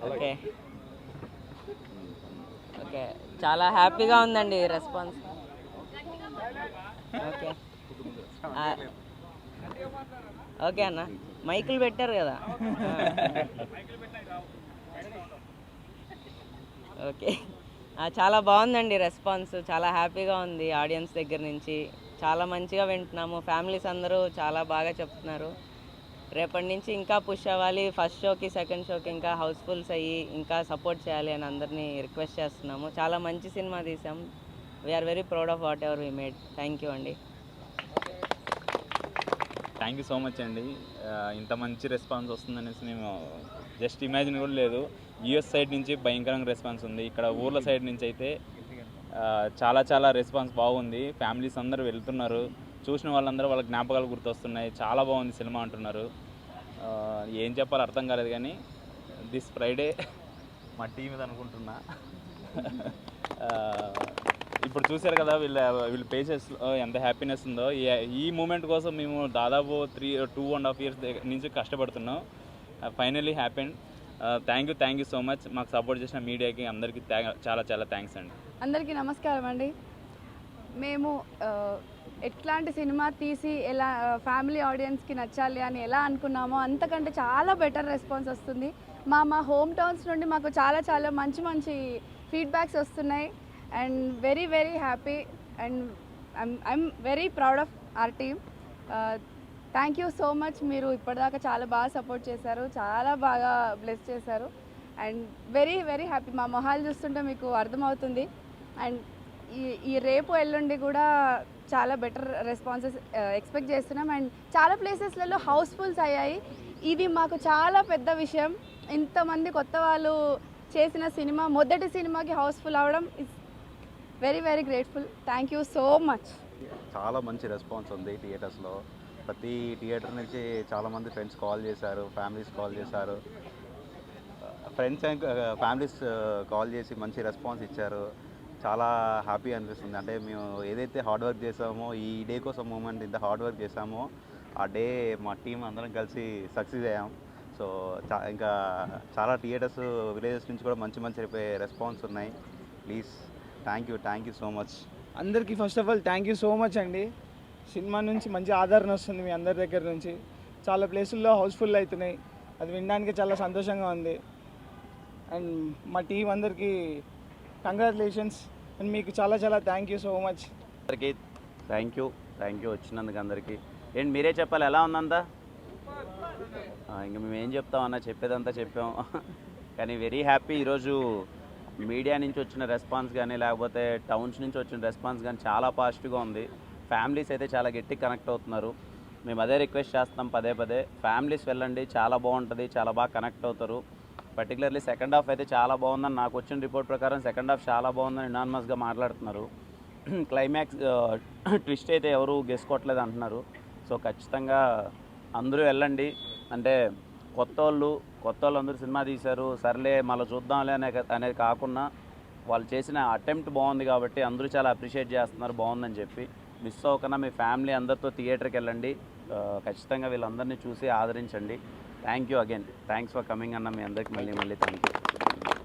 Okay okay చాలా హ్యాపీగా ఉందండి రెస్పాన్స్. ఓకే ఓకే అన్న మైకులు పెట్టారు కదా. ఓకే చాలా బాగుందండి రెస్పాన్స్, చాలా హ్యాపీగా ఉంది ఆడియన్స్ దగ్గర నుంచి. చాలా మంచిగా వింటున్నాము, ఫ్యామిలీస్ అందరూ చాలా బాగా చెప్తున్నారు. రేపటి నుంచి ఇంకా పుష్ అవ్వాలి, ఫస్ట్ షోకి సెకండ్ షోకి ఇంకా హౌస్ఫుల్స్ అయ్యి ఇంకా సపోర్ట్ చేయాలి అని అందరినీ రిక్వెస్ట్ చేస్తున్నాము. చాలా మంచి సినిమా తీసాం. We are very proud of whatever we made. Thank you అండి. థ్యాంక్ యూ సో మచ్ అండి. ఇంత మంచి రెస్పాన్స్ వస్తుందనేసి మేము జస్ట్ ఇమాజిన్ కూడా లేదు. యూఎస్ సైడ్ నుంచి భయంకరంగా రెస్పాన్స్ ఉంది, ఇక్కడ ఊర్ల సైడ్ నుంచి అయితే చాలా చాలా రెస్పాన్స్ బాగుంది. ఫ్యామిలీస్ అందరూ వెళ్తున్నారు, చూసిన వాళ్ళందరూ వాళ్ళ జ్ఞాపకాలు గుర్తొస్తున్నాయి, చాలా బాగుంది సినిమా అంటున్నారు. ఏం చెప్పాలో అర్థం కాలేదు, కానీ దిస్ ఫ్రైడే మా టీం ఇది అనుకుంటున్నా. ఇప్పుడు చూశారు కదా వీళ్ళ పేజెస్లో ఎంత హ్యాపీనెస్ ఉందో. ఈ మూమెంట్ కోసం మేము దాదాపు 2.5 years నుంచి కష్టపడుతున్నాం. Finally happened. Thank you so much. మాకు సపోర్ట్ చేసిన మీడియాకి అందరికీ చాలా చాలా థ్యాంక్స్ అండి. అందరికీ నమస్కారం అండి. మేము ఎట్లాంటి సినిమా తీసి ఎలా ఫ్యామిలీ ఆడియన్స్కి నచ్చాలి అని ఎలా అనుకున్నామో అంతకంటే చాలా బెటర్ రెస్పాన్స్ వస్తుంది. మా హోమ్ టౌన్స్ నుండి మాకు చాలా చాలా మంచి మంచి ఫీడ్బ్యాక్స్ వస్తున్నాయి. And very very happy and I'm very proud of our team. Thank you so much. మీరు ఇప్పటిదాకా చాలా బాగా సపోర్ట్ చేశారు, చాలా బాగా బ్లెస్ చేశారు. And very very happy. మా మొహాలు చూస్తుంటే మీకు అర్థమవుతుంది. అండ్ ఈ రేపు ఎల్లుండి కూడా చాలా బెటర్ రెస్పాన్సెస్ ఎక్స్పెక్ట్ చేస్తున్నాం. అండ్ చాలా ప్లేసెస్లలో హౌస్ఫుల్స్ అయ్యాయి. ఇది మాకు చాలా పెద్ద విషయం. ఇంతమంది కొత్త వాళ్ళు చేసిన సినిమా, మొదటి సినిమాకి హౌస్ఫుల్ అవ్వడం is very very grateful. Thank you so much. చాలా మంచి రెస్పాన్స్ ఉంది థియేటర్స్లో. ప్రతి థియేటర్ నుంచి చాలామంది ఫ్రెండ్స్ కాల్ చేశారు, ఫ్యామిలీస్ కాల్ చేశారు. ఫ్రెండ్స్ అండ్ ఫ్యామిలీస్ కాల్ చేసి మంచి రెస్పాన్స్ ఇచ్చారు. చాలా హ్యాపీ అనిపిస్తుంది. అంటే మేము ఏదైతే హార్డ్ వర్క్ చేసామో, ఈ డే కోసం మూమెంట్ ఇంత హార్డ్ వర్క్ చేసామో, ఆ డే మా టీం అందరం కలిసి సక్సెస్ అయ్యాం. సో ఇంకా చాలా థియేటర్స్ విలేజెస్ నుంచి కూడా మంచి మంచి రెస్పాన్స్ ఉన్నాయి. Please thank you so much. అందరికీ first of all thank you so much అండి. సినిమా నుంచి మంచి ఆదరణ వస్తుంది మీ అందరి దగ్గర నుంచి. చాలా ప్లేసుల్లో హౌస్ఫుల్ అవుతున్నాయి, అది వినడానికి చాలా సంతోషంగా ఉంది. అండ్ మా టీం అందరికీ కంగ్రాచులేషన్స్. అండ్ మీకు చాలా చాలా థ్యాంక్ యూ సో మచ్. అందరికీ థ్యాంక్ యూ వచ్చినందుకు అందరికీ. ఏంటి మీరే చెప్పాలి, ఎలా ఉందంతా? ఇంకా మేము ఏం చెప్తామన్నా, చెప్పేదంతా చెప్పాం. కానీ వెరీ హ్యాపీ. ఈరోజు మీడియా నుంచి వచ్చిన రెస్పాన్స్ కానీ, లేకపోతే టౌన్స్ నుంచి వచ్చిన రెస్పాన్స్ కానీ చాలా పాజిటివ్గా ఉంది. ఫ్యామిలీస్ అయితే చాలా గట్టిగా కనెక్ట్ అవుతున్నారు. మేము అదే రిక్వెస్ట్ చేస్తాం పదే ఫ్యామిలీస్ వెళ్ళండి, చాలా బాగుంటుంది, చాలా బాగా కనెక్ట్ అవుతారు. పర్టికులర్లీ సెకండ్ హాఫ్ అయితే చాలా బాగుందని, నాకు వచ్చిన రిపోర్ట్ ప్రకారం సెకండ్ హాఫ్ చాలా బాగుందని యునానిమస్గా మాట్లాడుతున్నారు. క్లైమాక్స్ ట్విస్ట్ అయితే ఎవరు గెస్సుకోవట్లేదు అంటున్నారు. సో ఖచ్చితంగా అందరూ వెళ్ళండి. అంటే కొత్త వాళ్ళు అందరూ సినిమా తీశారు, సర్లే మళ్ళీ చూద్దాంలే అనేది కాకుండా వాళ్ళు చేసిన అటెంప్ట్ బాగుంది కాబట్టి అందరూ చాలా అప్రిషియేట్ చేస్తున్నారు బాగుందని చెప్పి. మిస్ అవ్వకుండా మీ ఫ్యామిలీ అందరితో థియేటర్కి వెళ్ళండి. ఖచ్చితంగా వీళ్ళందరినీ చూసి ఆదరించండి. Thank you again. Thanks for coming అన్న. మీ అందరికి మళ్ళీ థ్యాంక్ యూ.